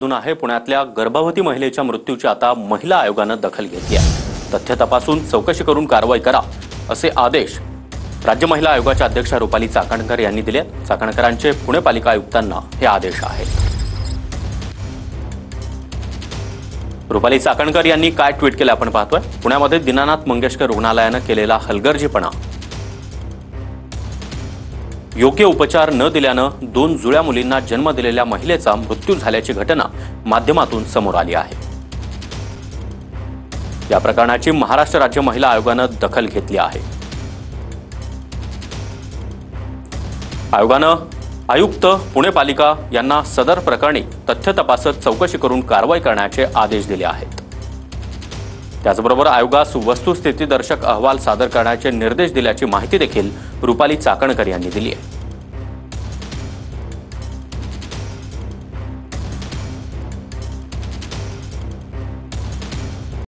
आहे पुण्यातल्या गर्भवती महिलेच्या मृत्यूची आता महिला आयोगानं दखल घेतली आहे। तथ्य तपासून चौकशी करून कारवाई करा असे आदेश राज्य महिला आयोगाच्या अध्यक्ष रुपाली चाकणकर यांनी दिले। चाकणकरांचे पुणे पालिका आयुक्तांना हे आदेश आहेत। रुपाली चाकणकर यांनी काय ट्विट केलं आपण पाहतोय। पुण्यामध्ये दीनानाथ मंगेशकर रुग्णालयाने केलेला हलगर्जीपणा, योग्य उपचार न दिल्यानं 2 जुळ्या मुलींना जन्म दिलेल्या महिलेचा मृत्यू झाल्याची घटना माध्यमातून समोर आली आहे। या प्रकरणाची महाराष्ट्र राज्य महिला आयोगाने दखल घेतली आहे। आयोगाने आयुक्त पुणे पालिका यांना सदर प्रकरणी तथ्य तपासत चौकशी करून कारवाई करण्याचे आदेश दिले आहेत। त्याचबरोबर आयोगास वस्तुस्थितीदर्शक अहवाल सादर करण्याचे निर्देश दिल्याची माहिती देखील रुपाली चाकणकर यांनी दिली आहे।